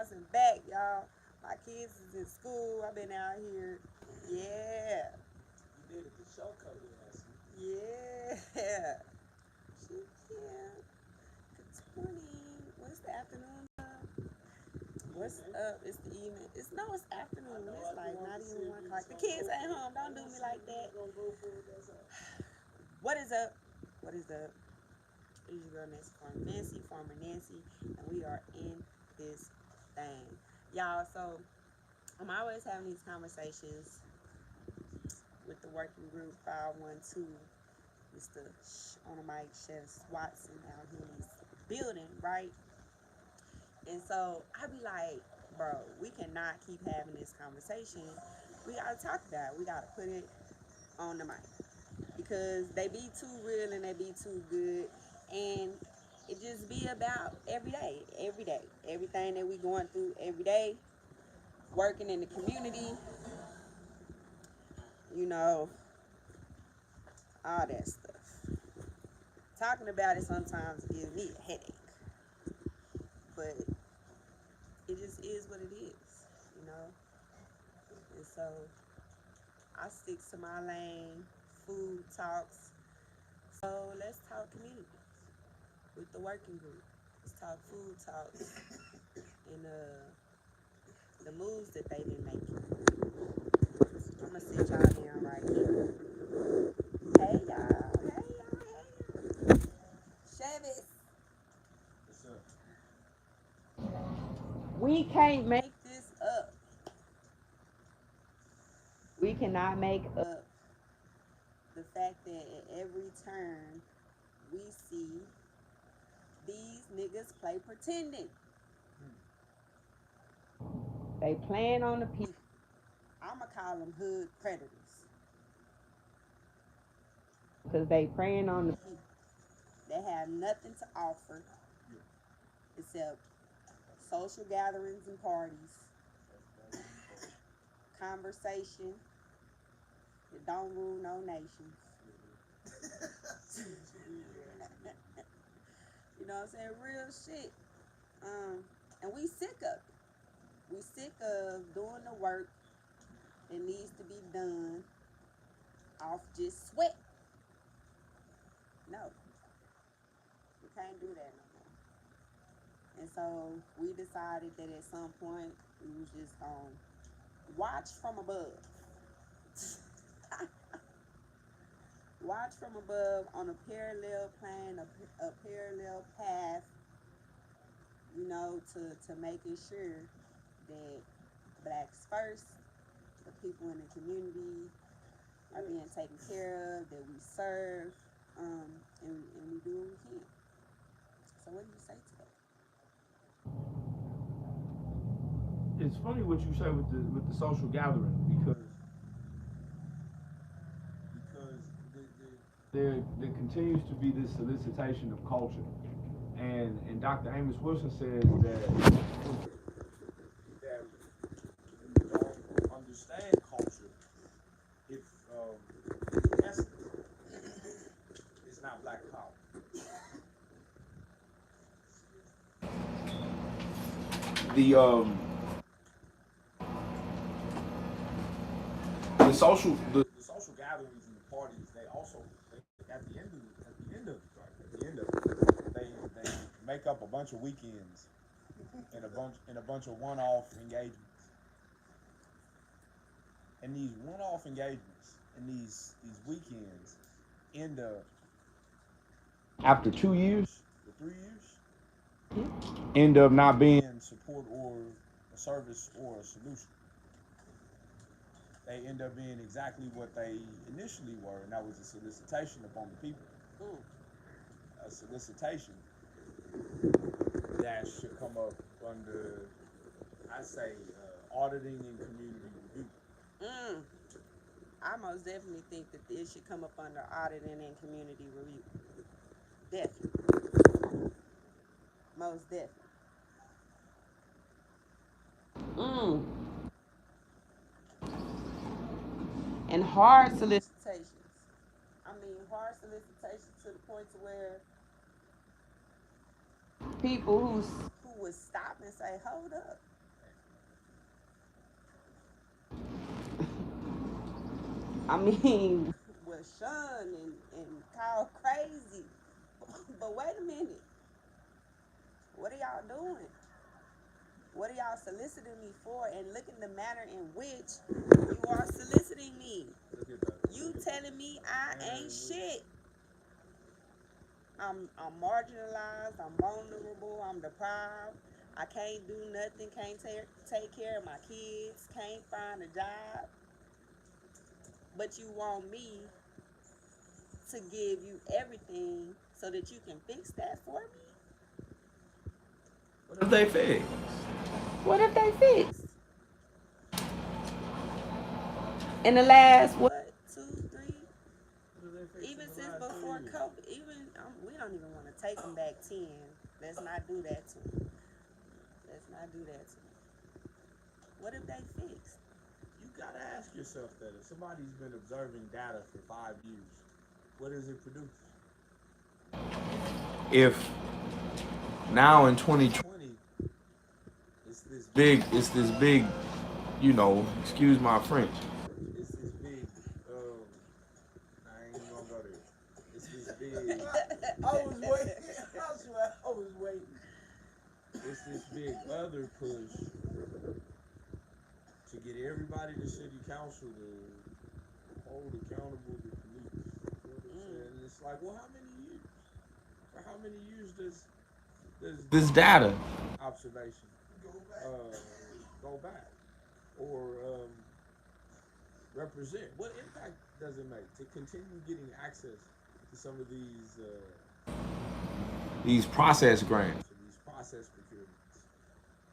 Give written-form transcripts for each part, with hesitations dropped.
house and back, y'all. My kids is in school. I've been out here. Yeah. You did it for show, Cody Hanson. Yeah. Shit, yeah. Good 20. What's the afternoon? What's up? It's the evening. It's no, it's afternoon. It's like not even 1 o'clock. The kids at home. Don't do me like that. What is up? What is up? It's your girl Nancy Farmer Nancy, and we are in this thing, y'all. So I'm always having these conversations with the working group 512. Mr. On the mic, Chef Watson out here in this building, right? And so I be like, bro, we cannot keep having this conversation. We gotta talk about it. We gotta put it on the mic because they be too real and they be too good, and it just be about every day, everything that we going through every day, working in the community, you know, all that stuff. Talking about it sometimes gives me a headache, but it just is what it is, you know. And so I stick to my lane, food talks. So let's talk community with the working group. Let's talk food talks and the moves that they've been making. I'm gonna sit y'all down right here. Hey y'all, hey y'all, hey y'all. Chevis, What's up? we can't make this up. We cannot make up the fact that at every turn we see these niggas play pretending. They playing on the people. I'ma call them hood predators. Because they preying on the people. They have nothing to offer except social gatherings and parties, conversation that don't rule no nations. You know what I'm saying? Real shit. And we sick of it. We sick of doing the work that needs to be done off just sweat. No, we can't do that no more. And so we decided that at some point we was just gonna watch from above. Watch from above on a parallel plane, a parallel path, you know, to making sure that blacks first, the people in the community are being taken care of, that we serve, and we do what we can. So what do you say to that? It's funny what you say with the social gathering because there continues to be this solicitation of culture, and Dr. Amos Wilson says that you don't understand culture if in essence it's not black power. The social gatherings and the parties, they also at the end of it, they make up a bunch of weekends and a bunch of one-off engagements. And these one-off engagements and these weekends end up after 2 years or 3 years end up not being support or a service or a solution. They end up being exactly what they initially were, and that was a solicitation upon the people. A solicitation that should come up under, I say, auditing and community review. Mm. I most definitely think that it should come up under auditing and community review. Definitely. Most definitely. Mm. And hard solicitations. I mean, hard solicitations to the point to where people who would stop and say, "Hold up," I mean, was shunned and called crazy. But wait a minute, what are y'all doing? What are y'all soliciting me for? And look at the manner in which you are soliciting me. You telling me I ain't shit. I'm marginalized, I'm vulnerable, I'm deprived. I can't do nothing, can't take care of my kids, can't find a job. But you want me to give you everything so that you can fix that for me? What if they fix? What if they fix? In the last, what, 2, 3, even since before COVID, even, we don't even want to take them back 10. Let's not do that to them. Let's not do that to them. What if they fixed? You gotta ask yourself that. If somebody's been observing data for 5 years, what does it produce? If now in 2020, it's this big, excuse my French. It's this big, I ain't even gonna go there. It's this big, I was waiting. I swear, I was waiting. It's this big other push to get everybody to city council to hold accountable the police. You know what I'm saying? And it's like, well, how many years? For how many years does this data observation go back? Or represent? What impact does it make to continue getting access to some of these process grants, or these process procurements,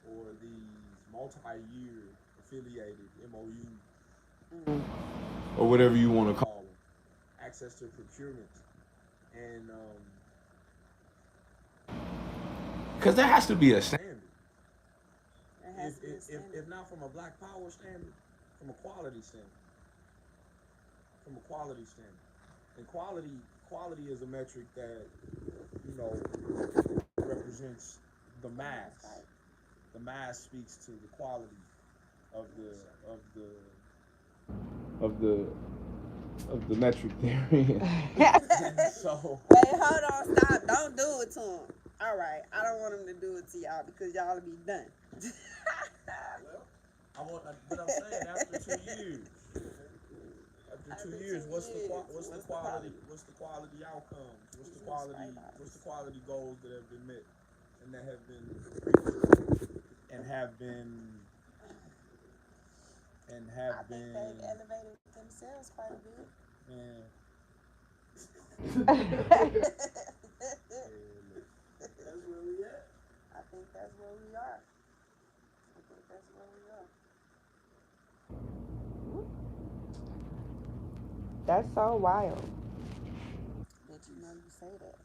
or these multi-year affiliated MOUs, or whatever you want to call them, access to procurement, and because there has to be a standard. If not from a Black Power standard, from a quality standard. From a quality standard. And quality is a metric that, represents the mass. The mass speaks to the quality of the metric therein. So hey, hold on, stop. Don't do it to him. All right, I don't want him to do it to y'all because y'all will be done. Well, but I'm saying after 2 years. After 2 years, what's the quality outcomes? What's the quality goals that have been met and that have been I think they've elevated themselves quite a bit. Yeah. That's where we at. I think that's where we are. That's so wild. Did you know you say that?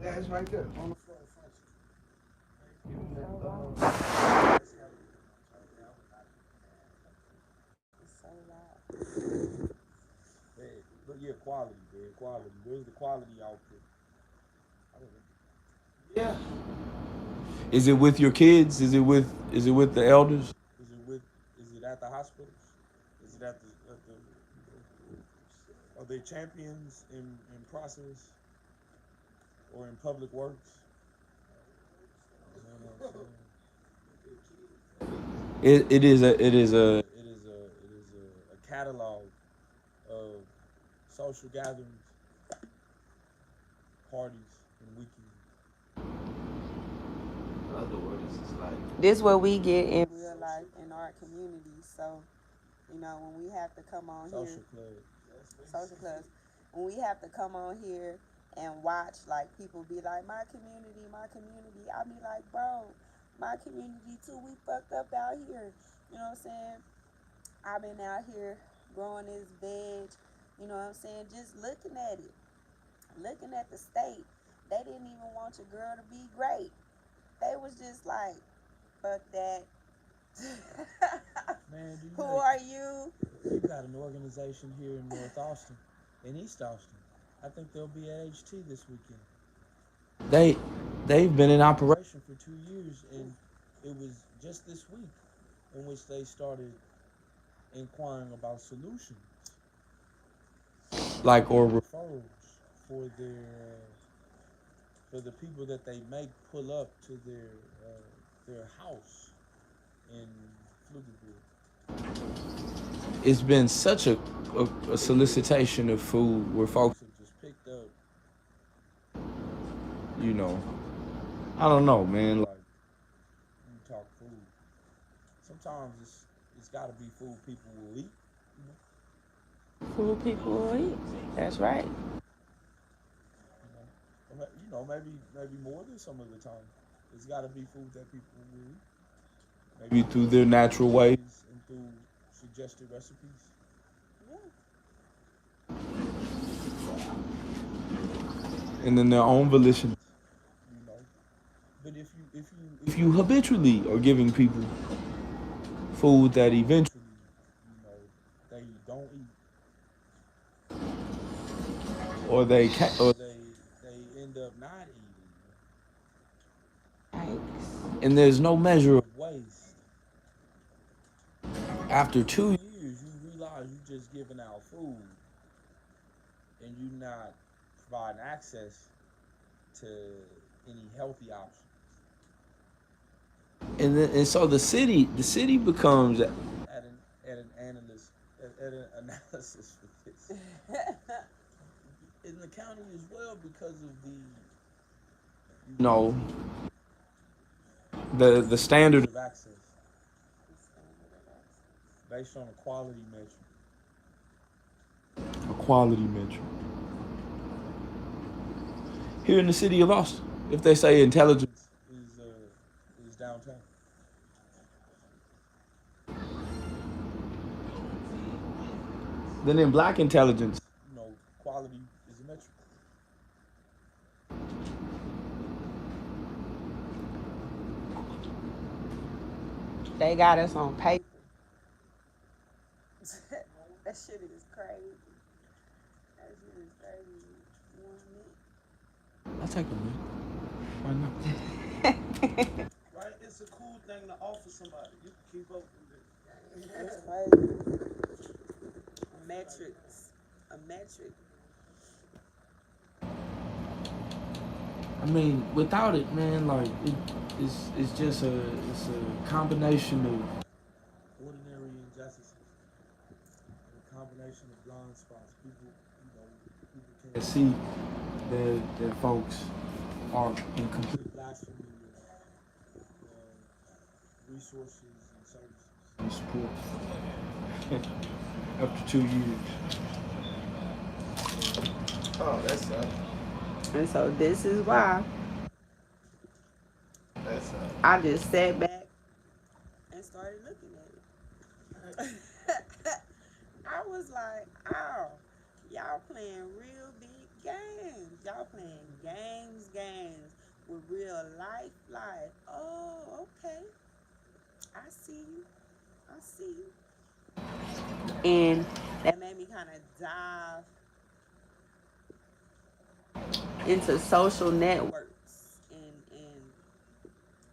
Yeah, it's right there on the floor. It's so loud. But yeah, quality, man. Quality. Where's the quality output? I don't know. Yeah. Is it with your kids? Is it with the elders? Is it at the hospitals? Is it at the are they champions in process or in public works? It is a catalog of social gatherings, parties, and weekends. In other words, it's like this is what we get in real life in our communities. So, when we have to come on social here, social clubs, when we have to come on here and watch like people be like, my community, I be like, bro, my community too, we fucked up out here. You know what I'm saying? I've been out here growing this veg, you know what I'm saying, just looking at it, looking at the state. They didn't even want your girl to be great. They was just like, fuck that. Man, who are you? You got an organization here in North Austin, in East Austin. I think they'll be at HT this weekend. They've been in operation for 2 years, and it was just this week in which they started inquiring about solutions, like or referrals for for the people that they make pull up to their house in Pflugerville. It's been such a solicitation of food where folks have just picked up, you know, I don't know, man. Like you talk food. Sometimes it's got to be food people will eat. Food people will eat. That's right. Maybe more than some of the time. It's got to be food that people will eat. Maybe through their natural ways and through suggested recipes. And then their own volition. But if you habitually are giving people food that eventually, they don't eat, or they can't, or they end up not eating, and there's no measure of waste. After 2 years, you realize you're just giving out food, and you're not providing access to any healthy options. And so the city becomes at an analysis for this. In the county as well, because of the standard of access based on a quality metric. Here in the city of Austin, if they say intelligence is downtown. Then in black intelligence, quality is a metric. They got us on paper. That shit is crazy. That shit is crazy. You want I'll take a minute. Why not? Right? It's a cool thing to offer somebody. You can keep up with it. That's crazy. A metric. I mean, without it, man, like it's just a combination of ordinary injustices, a combination of blind spots. People can't see that folks are in complete blasphemy of resources and services and support after 2 years. Oh, that's sad. And so this is why I just sat back and started looking at it. I was like, oh, y'all playing real big games. Y'all playing games with real life. Oh, okay. I see you. And that made me kind of dive into social networks and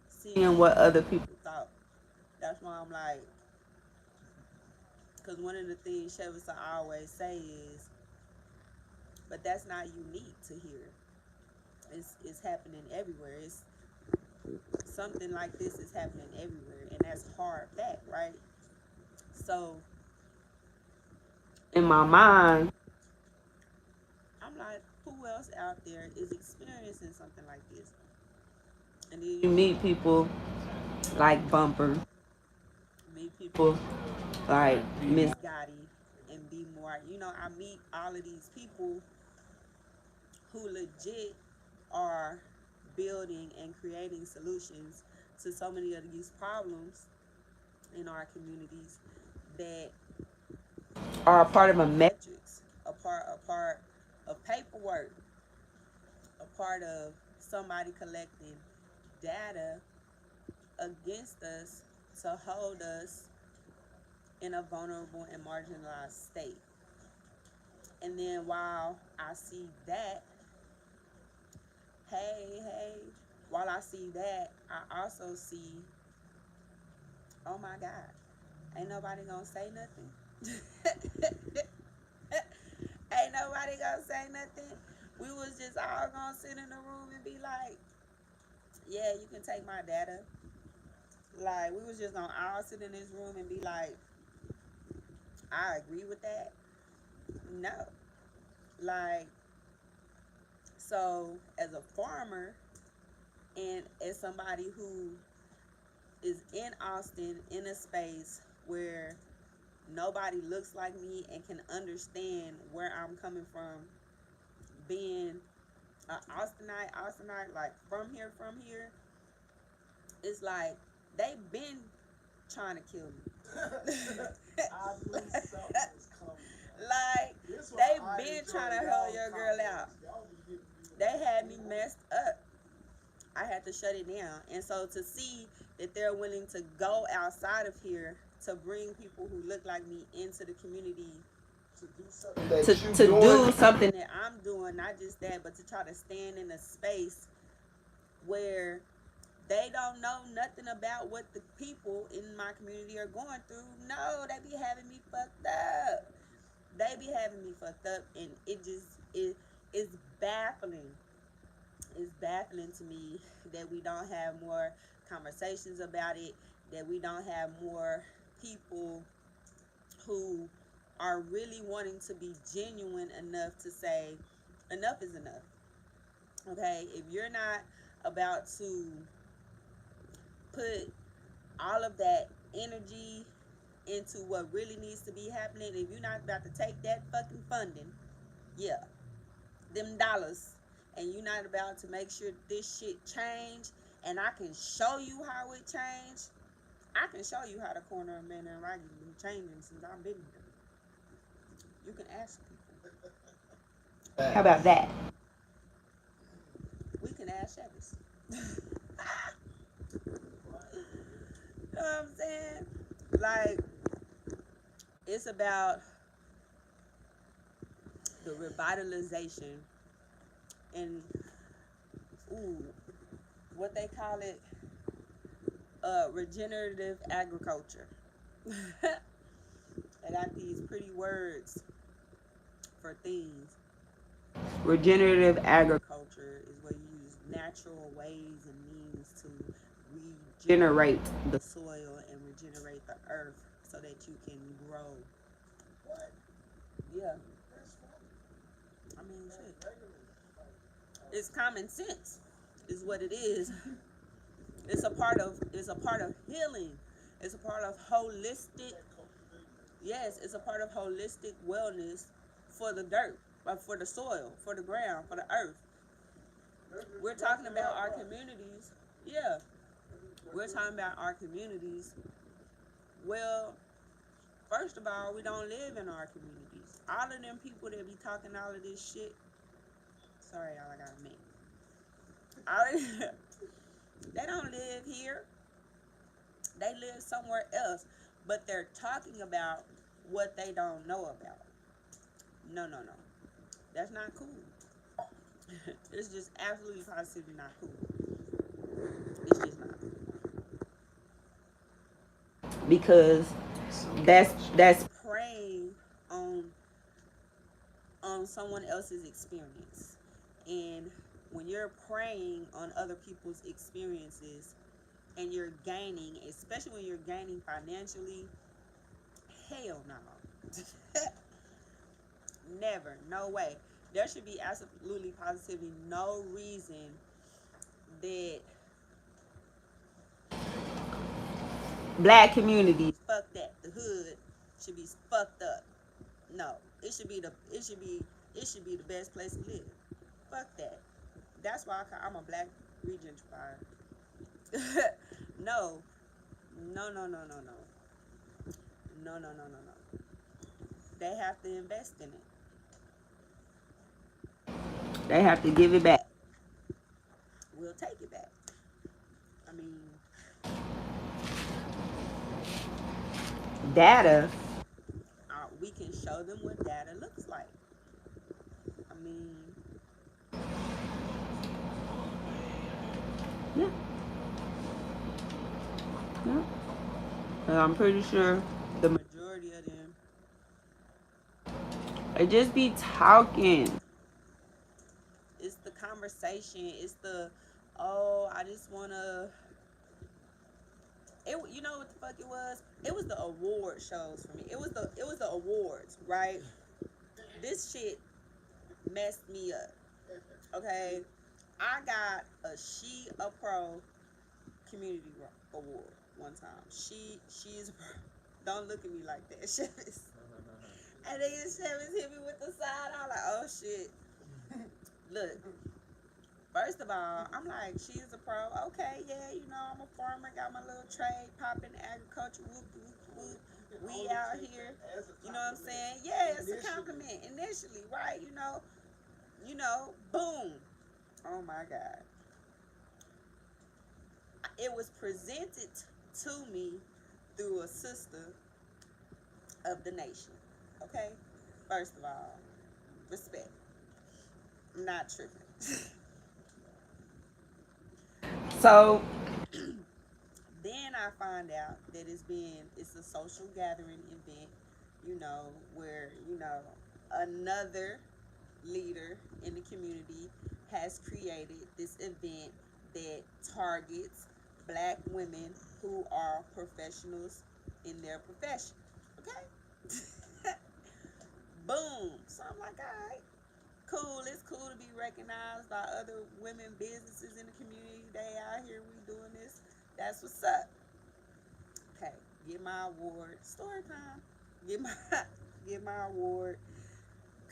seeing what other people thought. That's why I'm like, because one of the things Chevisa always say is, but that's not unique to here. It's happening everywhere. It's something like this is happening everywhere, and that's hard fact, right? So in my mind, I'm like, who else out there is experiencing something like this? And then you meet people like Bumper, meet people like Miss Gotti and B More. I meet all of these people who legit are building and creating solutions to so many of these problems in our communities that are a part of a metrics, a part of paperwork, a part of somebody collecting data against us to hold us in a vulnerable and marginalized state. And then while I see that, while I see that, I also see, oh my God, Ain't nobody gonna say nothing. Ain't nobody gonna say nothing. We was just all gonna sit in the room and be like, yeah, you can take my data. Like, we was just gonna all sit in this room and be like, I agree with that. No. Like, so as a farmer and as somebody who is in Austin in a space where nobody looks like me and can understand where I'm coming from, being an Austinite, like from here, it's like they've been trying to kill me. I knew something was coming. Like, they've been trying to hell your girl out. They had me messed up. I had to shut it down. And so to see that they're willing to go outside of here to bring people who look like me into the community to do something that I'm doing, not just that, but to try to stand in a space where they don't know nothing about what the people in my community are going through. No, they be having me fucked up. They be having me fucked up, and it's baffling. It's baffling to me that we don't have more conversations about it, that we don't have more people who are really wanting to be genuine enough to say, enough is enough. Okay, if you're not about to put all of that energy into what really needs to be happening, if you're not about to take that fucking funding, yeah, them dollars, and you're not about to make sure this shit change, and I can show you how it changed. I can show you how the corner of Man and Rocky been changing since I've been here. You can ask people. How about that? We can ask Chevis. You know what I'm saying? Like, it's about the revitalization and what they call it, regenerative agriculture. They got these pretty words for things. Regenerative agriculture is where you use natural ways and means to regenerate the soil and regenerate the earth so that you can grow. What? Yeah. I mean, shit. It's common sense, is what it is. It's a part of healing. It's a part of holistic. Yes, it's a part of holistic wellness for the dirt, for the soil, for the ground, for the earth. We're talking about our communities. Yeah. We're talking about our communities. Well, first of all, we don't live in our communities. All of them people that be talking all of this shit. Sorry, y'all, I got a minute. All of them, they don't live here. They live somewhere else. But they're talking about what they don't know about. No. That's not cool. It's just absolutely positively not cool. It's just not. Because that's preying on someone else's experience. And when you're preying on other people's experiences and you're gaining, especially when you're gaining financially, hell no. Never. No way. There should be absolutely positively no reason that black communities, fuck that, the hood should be fucked up. No. It should be the best place to live. Fuck that. That's why I'm a black regentrifier. No. They have to invest in it. They have to give it back. We'll take it back. I mean, data, we can show them what data looks like. I mean, yeah. I'm pretty sure They just be talking. It's the conversation. It's the, oh, I just wanna. You know what the fuck it was? It was the award shows for me. It was the awards, right? This shit messed me up. Okay, I got a She a Pro community award one time. She's a pro. Don't look at me like that, Shevis. And then Shevis hit me with the side. I'm like, oh shit. Look, first of all, I'm like, she's a pro. Okay, yeah, you know, I'm a farmer, got my little trade, popping agriculture, whoop, whoop, whoop. We out here, you know what I'm saying? Yeah, it's a compliment initially, right? Boom. Oh my God. It was presented to me through a sister of the nation. Okay? First of all, respect. I'm not tripping. So then I find out that it's a social gathering event, where, another leader in the community has created this event that targets black women who are professionals in their profession. Okay? Boom. So I'm like, all right, cool. It's cool to be recognized by other women businesses in the community. They out here, we doing this. That's what's up. Okay, get my award. Story time. Get my award.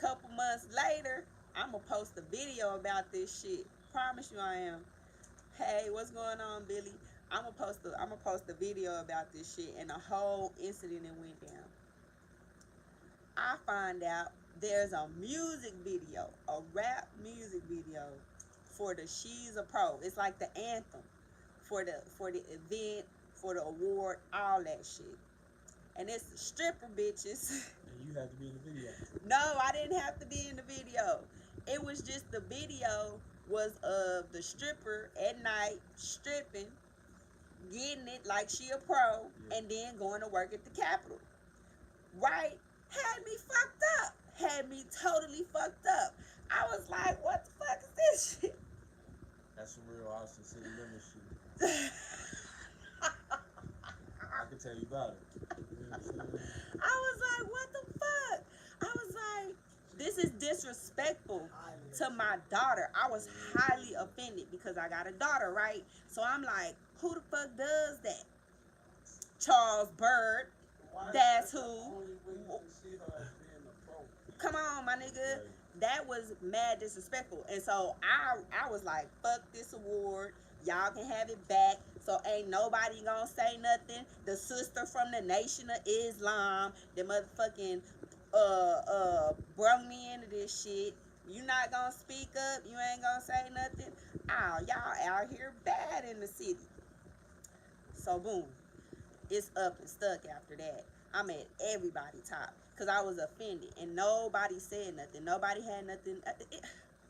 Couple months later, I'ma post a video about this shit. Promise you I am. Hey, what's going on, Billy? I'ma post a video about this shit and the whole incident that went down. I find out there's a music video, a rap music video for the She's a Pro. It's like the anthem for the event, for the award, all that shit. And it's the stripper bitches. And you have to be in the video. No, I didn't have to be in the video. It was just the video was of the stripper at night stripping, getting it like she a pro, and then going to work at the Capitol. Right? Had me fucked up. Had me totally fucked up. I was like, what the fuck is this shit? That's some real Austin City limit shit. I can tell you about it. You know what I'm saying? I was like, what the fuck? I was like, this is disrespectful to my daughter. I was highly offended because I got a daughter, right? So I'm like, who the fuck does that? Charles Bird. That's who. Come on, my nigga. That was mad disrespectful. And so I was like, fuck this award. Y'all can have it back. So ain't nobody gonna say nothing. The sister from the Nation of Islam, the motherfucking brung me into this shit. You not gonna speak up. You ain't gonna say nothing. Oh, y'all out here bad in the city. So boom. It's up and stuck after that. I'm at everybody's top because I was offended and nobody said nothing. Nobody had nothing.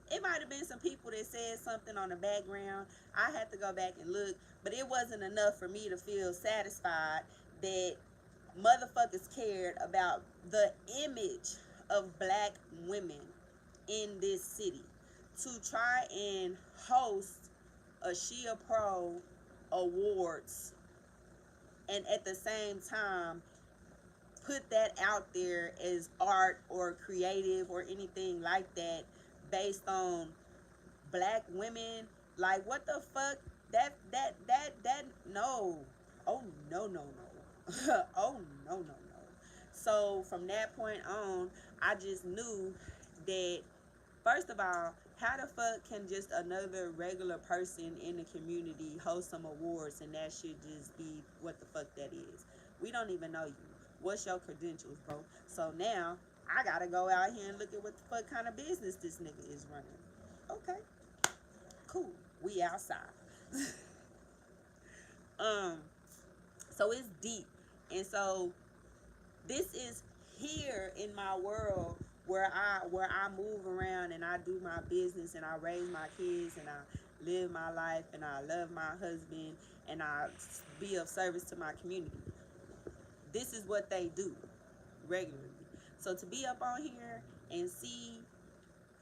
It might have been some people that said something on the background. I had to go back and look, but it wasn't enough for me to feel satisfied that motherfuckers cared about the image of black women in this city. To try and host a She a Pro awards and at the same time put that out there as art or creative or anything like that based on black women, like what the fuck? That no. Oh no. Oh no. So from that point on, I just knew that, first of all, how the fuck can just another regular person in the community host some awards and that should just be what the fuck that is? We don't even know you. What's your credentials, bro? So now I gotta go out here and look at what the fuck kind of business this nigga is running. Okay, cool. We outside. So it's deep, and so this is here in my world where I move around and I do my business and I raise my kids and I live my life and I love my husband and I be of service to my community. This is what they do regularly. So to be up on here and see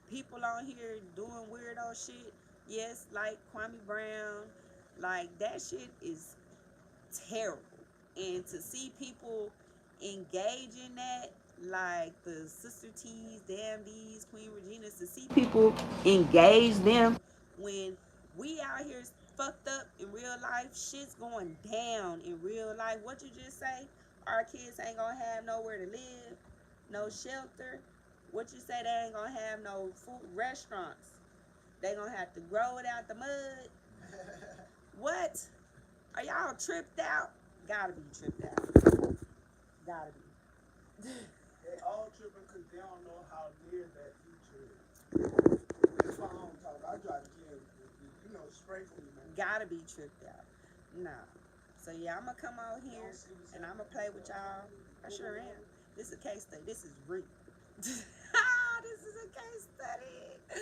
people on here doing weirdo shit. Yes, like Kwame Brown, like that shit is terrible. And to see people engage in that, like the Sister T's, Damn D's, Queen Regina's, to see people engage them when we out here fucked up in real life, shit's going down in real life. What you just say? Our kids ain't gonna have nowhere to live, no shelter. What you say? They ain't gonna have no food restaurants. They gonna have to grow it out the mud. What? Are y'all tripped out? Gotta be tripped out. Gotta be. They all tripping because they don't know how near that future is. That's my own talk. I try to kill spray for me, man. Gotta be tripped out. Nah. So yeah, I'm gonna come out here and I'm gonna play with y'all. I sure am. This is a case study. This is real. This is a case study.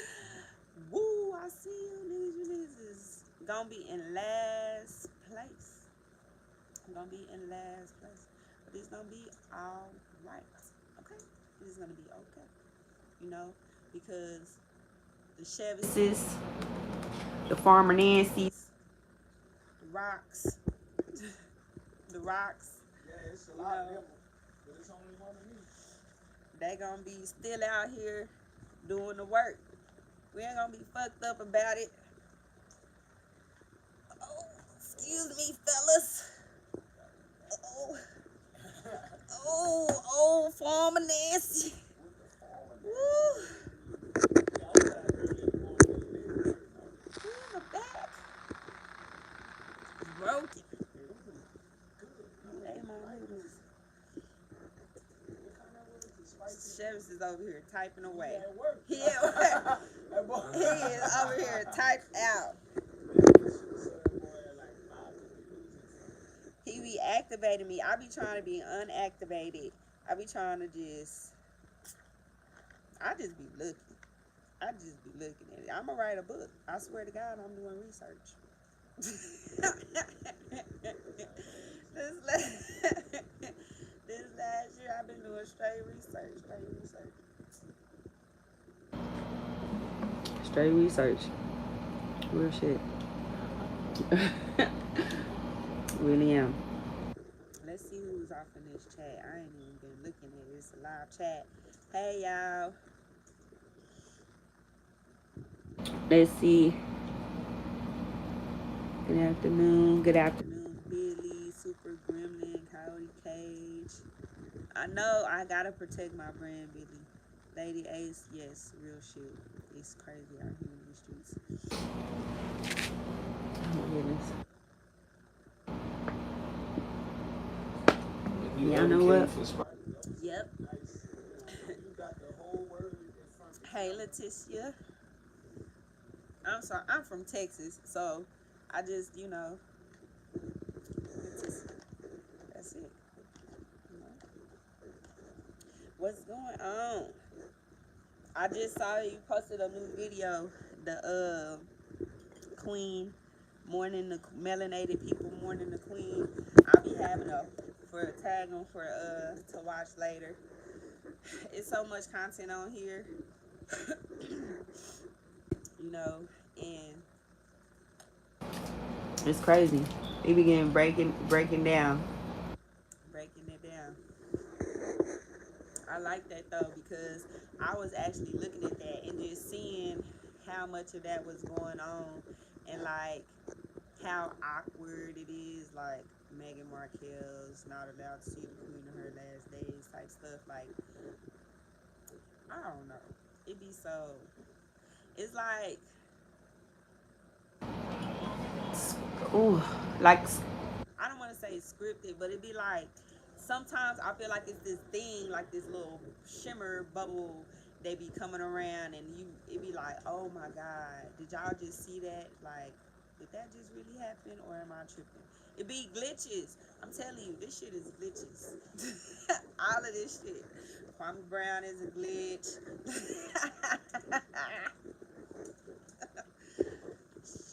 Woo, I see you niggas is gonna be in last place. I'm gonna be in last place. But it's gonna be all right. Okay? It's gonna be okay. You know? Because the Chevises, the Farmer Nancy's, the Rocks, the Rocks. Yeah, it's a lot of them, but it's only one of me. They gonna be still out here doing the work. We ain't gonna be fucked up about it. Oh, excuse me, fellas. Oh, Farmer Nancy. Woo. The back. Broken. Hey, my noodles. Chevis is over here typing away. He is over here typed out. He be activating me. I be trying to be unactivated. I be trying to I just be looking. I just be looking at it. I'm gonna write a book. I swear to God, I'm doing research. This last year, I've been doing straight research. Straight research. Real shit. Really am. Let's see who's off in this chat. I ain't even been looking at it. It's a live chat. Hey, y'all. Let's see. Good afternoon, Billy, Super Gremlin, Coyote Cage. I know I gotta protect my brand, Billy. Lady Ace, yes, real shit. It's crazy out here in these streets. Oh my goodness. Y'all know what? Yep. Hey, Leticia. I'm sorry, I'm from Texas, so I just, Leticia. That's it. What's going on? I just saw you posted a new video, the Queen mourning the melanated people mourning the Queen. I'll be having a tag them for to watch later. It's so much content on here. And it's crazy. They begin breaking it down. I like that though, because I was actually looking at that and just seeing how much of that was going on, and like how awkward it is, like Meghan Markle's not allowed to see the Queen in her last days type stuff. Like, I don't know. It be so. It's like, like, I don't want to say scripted, but it be like, sometimes I feel like it's this thing, like this little shimmer bubble, they be coming around, and it be like, oh my God, did y'all just see that? Like, did that just really happen, or am I tripping? It be glitches. I'm telling you, this shit is glitches. All of this shit. Kwame Brown is a glitch.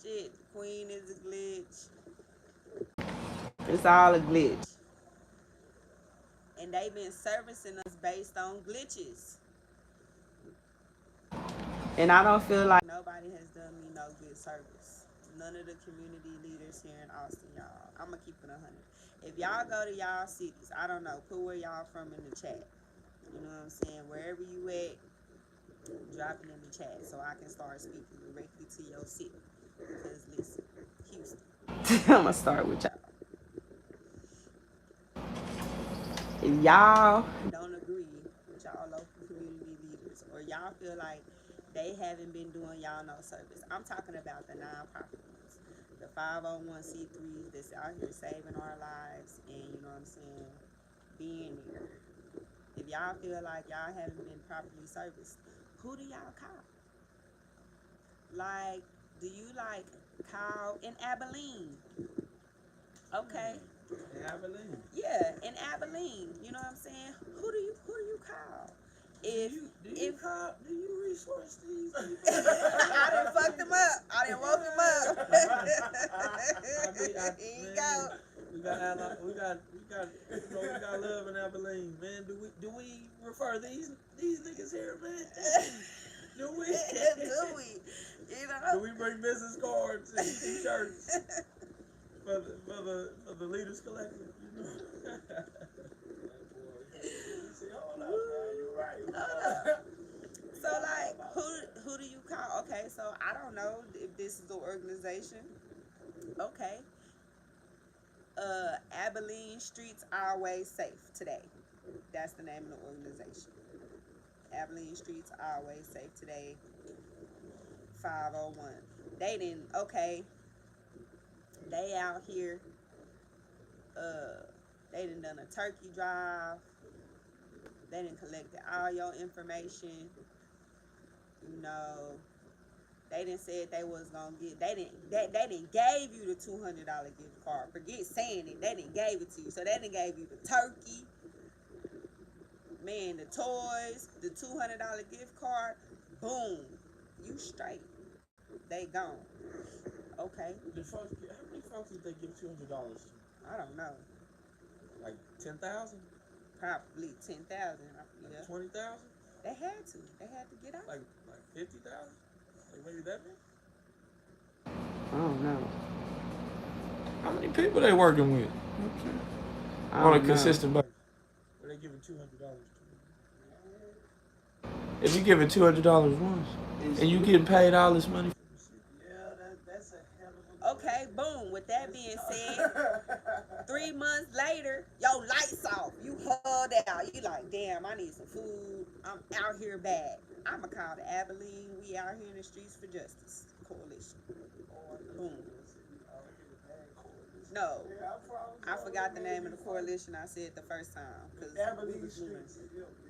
Shit, Queen is a glitch. It's all a glitch. And they've been servicing us based on glitches. And I don't feel like nobody has done me no good service. None of the community leaders here in Austin, y'all. I'm gonna keep it 100. If y'all go to y'all cities, I don't know, put where y'all from in the chat. You know what I'm saying? Wherever you at, drop it in the chat so I can start speaking directly to your city. Because listen, Houston. I'm gonna start with y'all. If y'all don't agree with y'all local community leaders, or y'all feel like they haven't been doing y'all no service, I'm talking about the nonprofit ones, the 501c3s that's out here saving our lives, and you know what I'm saying, being there. If y'all feel like y'all haven't been properly serviced, who do y'all call? Like, do you like call in Abilene? Okay. Abilene. Yeah, in Abilene. You know what I'm saying? Who do you call? If Do you resource these people? I done fucked them up. I done woke them up. Here you go. We got love in Abilene, man. Do we refer these niggas here, man? Do we? Do we? You know? Do we bring business cards and t-shirts for the Leaders Collective? You know? So like, who do you call? Okay, so I don't know if this is the organization. Okay. Abilene Streets Our Way Safe Today. That's the name of the organization. Abilene Streets Our Way Safe Today. 501. They didn't. Okay. They out here. They done a turkey drive. They done collected all your information. You know, they didn't say they was gonna get. They didn't gave you the $200 gift card. Forget saying it. They didn't gave it to you. So they didn't gave you the turkey, man, the toys, the $200 gift card. Boom, you straight. They gone. Okay. How many folks did they give $200 to? I don't know. Like 10,000? Probably 10,000. Like Yeah. 20,000? They had to. They had to get out. Like 50,000? Like maybe that many? I don't know. How many people they working with? On a consistent basis. Where they giving $200 to? If you give it $200 once, and you getting paid all this money. Yeah, that's a hell of a. Okay, boom. With that being said, 3 months later, your lights off. You hugged out. You like, damn, I need some food. I'm out here bad. I'ma call the Abilene We Out Here in the Streets for Justice Coalition. Boom. No, I forgot the name of the coalition I said the first time. Cause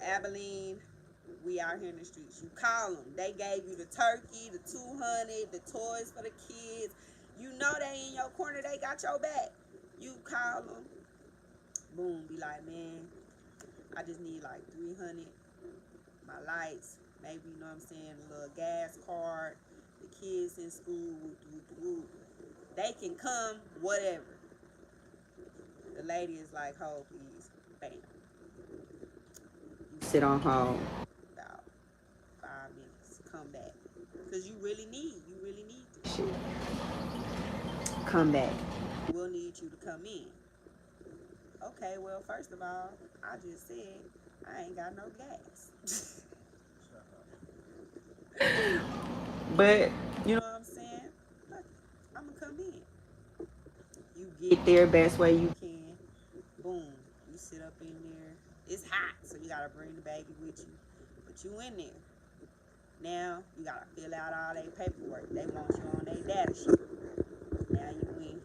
Abilene We Out Here in the Streets. You call them. They gave you the turkey, the 200, the toys for the kids. You know they in your corner. They got your back. You call them. Boom. Be like, man, I just need like 300. My lights. Maybe, you know what I'm saying, a little gas card. The kids in school. They can come, whatever. The lady is like, hold please. Bam. You sit on hold about 5 minutes. Come back. Because you really need this shit. Come back. We'll need you to come in. Okay, well, first of all, I just said I ain't got no gas. But, you know what I'm saying? I'm going to come in. You get there best way you can. Boom. You sit up in there. It's hot, so you got to bring the baby with you. But you in there. Now, you got to fill out all their paperwork. They want you on their data sheet. Now you in here.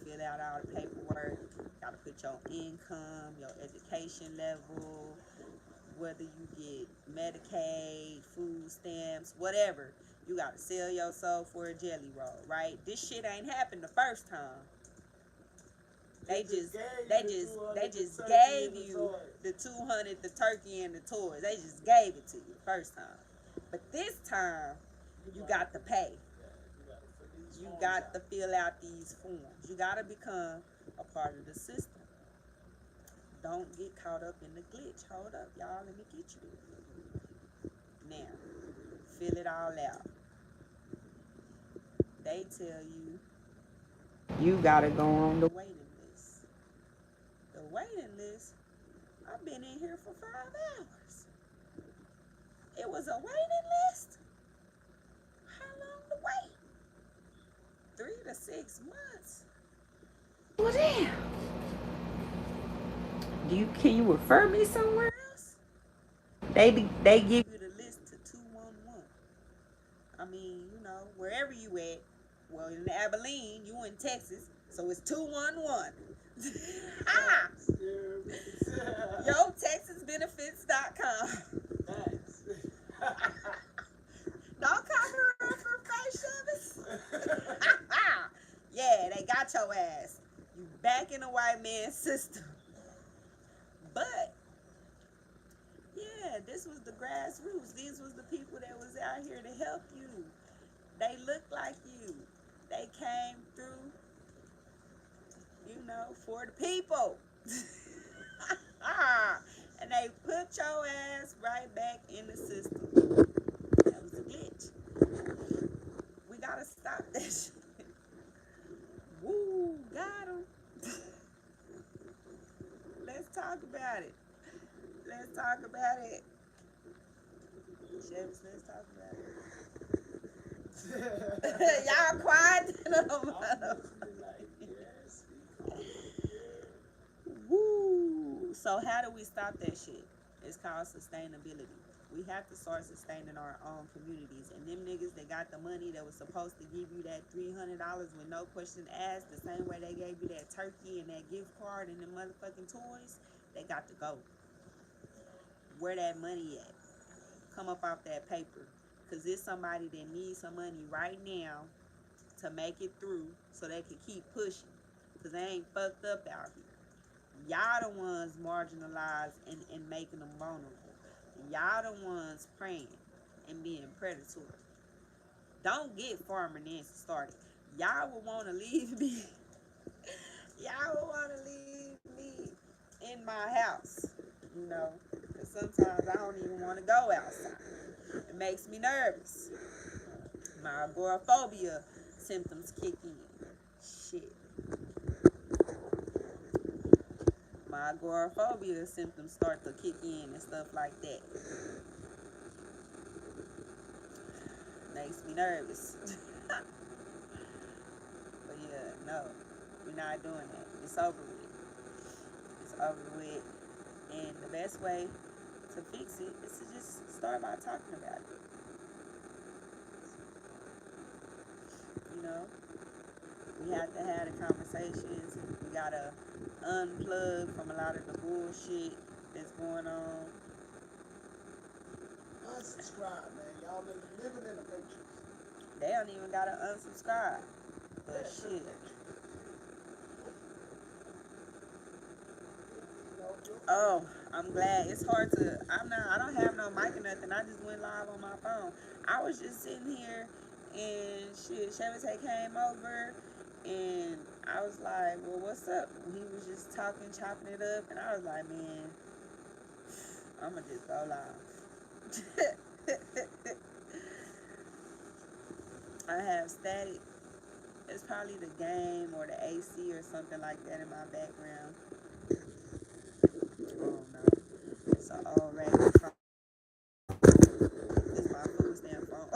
Fill out all the paperwork. Got to put your income, your education level, whether you get Medicaid, food stamps, whatever. You got to sell your soul for a jelly roll, right? This shit ain't happened the first time. They just gave you the 200, the turkey, and the toys. They just gave it to you the first time. But this time, you got to pay. You got to fill out these forms. You got to become a part of the system. Don't get caught up in the glitch. Hold up, y'all. Let me get you. Now, fill it all out. They tell you gotta go on the waiting list. The waiting list, I've been in here for 5 hours. It was a waiting list? How long to wait? 3 to 6 months. Well, damn. Can you refer me somewhere else? They give you the list to 211. I mean, wherever you at. Well, in Abilene, you in Texas, so it's 211. Ah! YoTexasBenefits.com. Don't come around for face service. Yeah, they got your ass. You back in the white man's system. But yeah, this was the grassroots. These was the people that was out here to help you. They look like you. They came through, for the people. And they put your ass right back in the system. That was a glitch. We gotta stop that shit. Woo, got him. Let's talk about it. Let's talk about it. Chefs, let's talk about it. Y'all quiet. Woo. So how do we stop that shit? It's called sustainability. We have to start sustaining our own communities. And them niggas that got the money that was supposed to give you that $300 with no question asked, the same way they gave you that turkey and that gift card and them motherfucking toys, they got to go. Where that money at? Come up off that paper. Because there's somebody that needs some money right now to make it through so they can keep pushing. Because they ain't fucked up out here. Y'all the ones marginalized and making them vulnerable. Y'all the ones praying and being predatory. Don't get Farmer Nancy started. Y'all will want to leave me. Y'all will want to leave me in my house. Because sometimes I don't even want to go outside. It makes me nervous. My agoraphobia symptoms kick in. Shit. My agoraphobia symptoms start to kick in and stuff like that. Makes me nervous. But yeah, no, we're not doing that. It's over with. It's over with. And the best way to fix it is to just start by talking about it. We have to have the conversations. We gotta unplug from a lot of the bullshit that's going on. Unsubscribe, man. Y'all living in a matrix. They don't even gotta unsubscribe. But shit. Oh, I'm glad. It's hard to. I don't have no mic or nothing. I just went live on my phone. I was just sitting here and shit. Chevette came over and I was like, well, what's up? And he was just talking, chopping it up, and I was like, man, I'm gonna just go live. I have static. It's probably the game or the AC or something like that in my background. Oh no. It's an old ragged phone. It's my food stamp phone.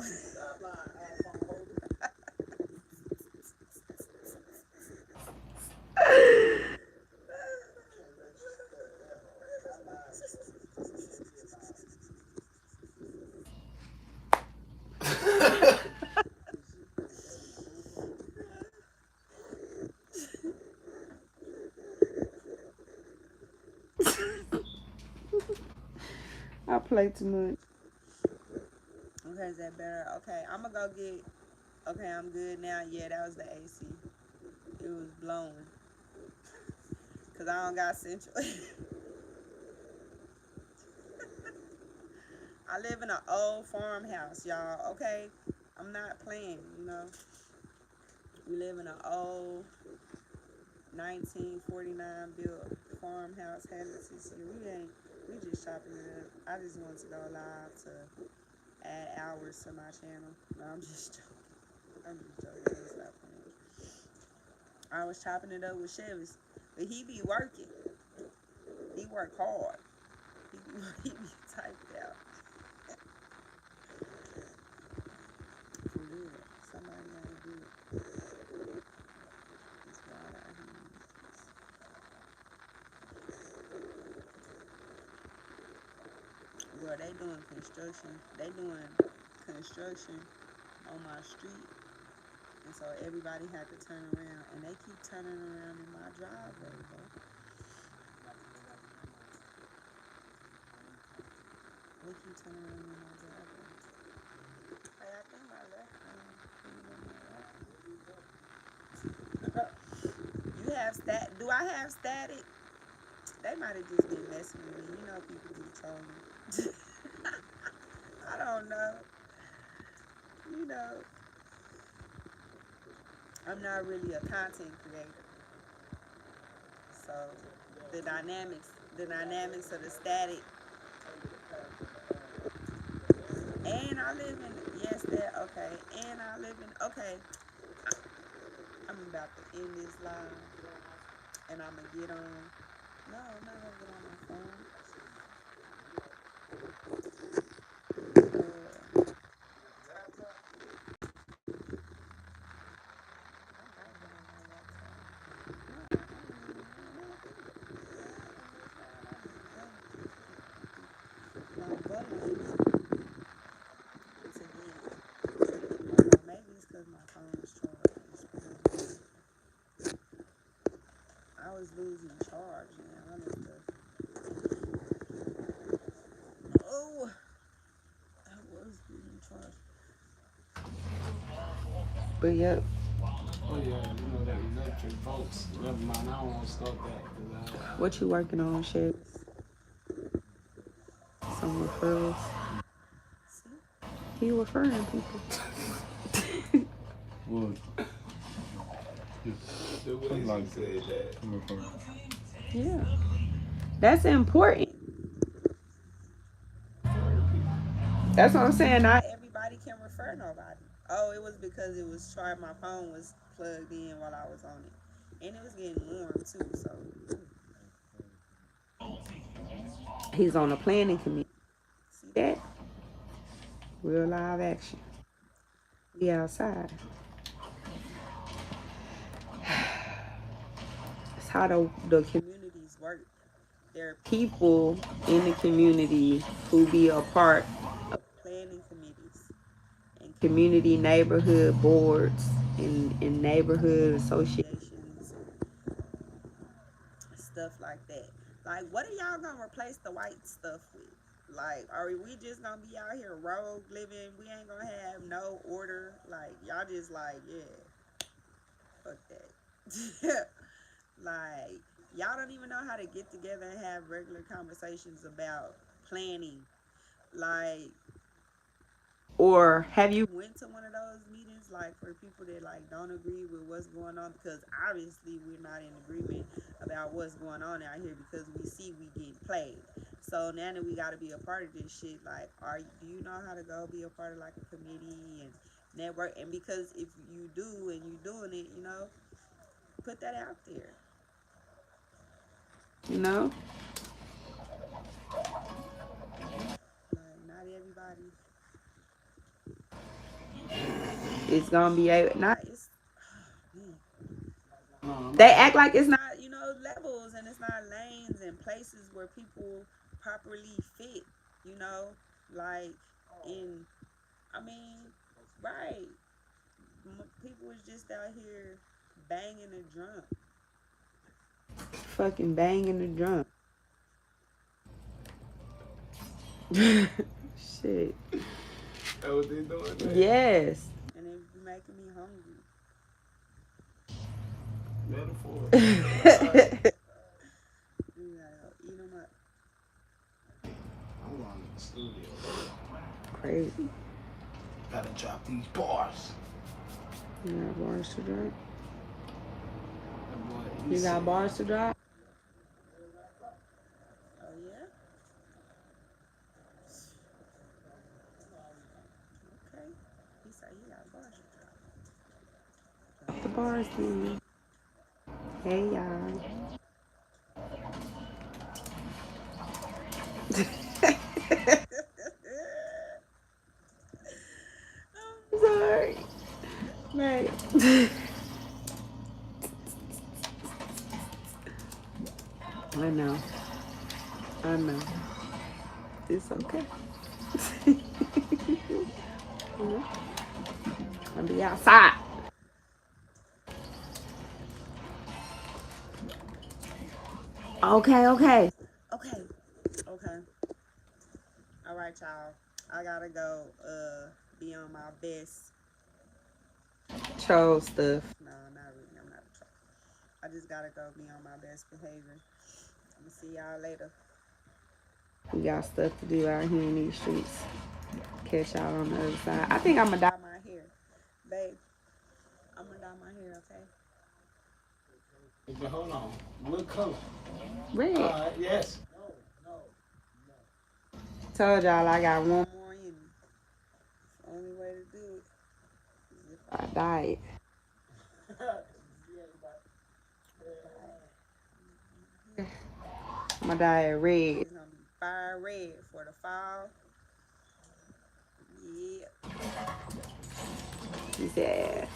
I play too much. Okay, is that better? Okay, I'm gonna go get. Okay, I'm good now. Yeah, that was the AC. It was blowing. Cause I don't got central. I live in an old farmhouse, y'all. Okay, I'm not playing. We live in an old 1949 built farmhouse. We just chopping it up. I just wanted to go live to add hours to my channel. No, I'm just joking. I'm just joking. Let me stop playing. I was chopping it up with Chevy, but he be working. He work hard. He be typed out. For real. Somebody gotta do it. It's wild out here. Well, they doing construction. They doing construction on my street. And so everybody had to turn around. And they keep turning around in my driveway, bro. They keep turning around in my driveway. Hey, I think my left hand. You have stat? Do I have static? They might have just been messing with me. You know, people be trolling. I don't know. You know, I'm not really a content creator. So the dynamics of the static. And I live in, yes, that, okay. And I live in, okay. I'm about to end this live. And I'm going to get on. No, I'm not going to get on my phone. Maybe it's because my phone is charged. I was losing charge, man. Oh, I was losing charge. But yep. Oh yeah, you know that electric folks. Never mind, I don't want to start that. What you working on, Chef? Some referrals. He referring people. Would. Like Yeah. That's important. That's what I'm saying. Not everybody can refer nobody. Oh, it was because it was charged. My phone was plugged in while I was on it. And it was getting warm too, so. He's on the planning committee. See that? Real live action. We outside. That's how the communities work. There are people in the community who be a part of planning committees and community neighborhood boards and neighborhood associations and stuff like that. Like, what are y'all gonna replace the white stuff with? Like, are we just gonna be out here rogue living? We ain't gonna have no order. Like, y'all just like, yeah, fuck that. Like, y'all don't even know how to get together and have regular conversations about planning. Like, or have you went to one of those meetings, like, for people that like don't agree with what's going on? Because obviously we're not in agreement about what's going on out here because we see we getting played. So now that we got to be a part of this shit, like, do you know how to go be a part of like a committee and network? And because if you do and you doing it, you know, put that out there. You know, like, not everybody is gonna be able. Not it's. They act like it's not, you know, levels and it's not lanes and places where people properly fit. You know, like in. I mean, right. People is just out here banging the drum. Fucking banging the drum. Shit. That what they doing? Yes. And it be making me hungry. Metaphor. You gotta go eat them up. I'm going to the studio. Crazy. Gotta drop these bars. You got bars to drop? Boy, You got bars to drop? Oh, yeah? parsley. Hey, y'all. I'm sorry. Right. I know. I know. It's okay. I'll be outside. Okay, okay. Okay. Okay. All right, y'all. I gotta go be on my best troll stuff. No, not really. I'm not a troll. I just gotta go be on my best behavior. I'm gonna see y'all later. We got stuff to do out here in these streets. Catch y'all on the other side. I think I'm gonna dye my hair. Babe, I'm gonna dye my hair, okay? Hold on. What color? Red. Yes. Told y'all I got one more in me. The only way to do it is if I dye it. I'm gonna dye it red. It's gonna be fire red for the fall. Yeah. He said,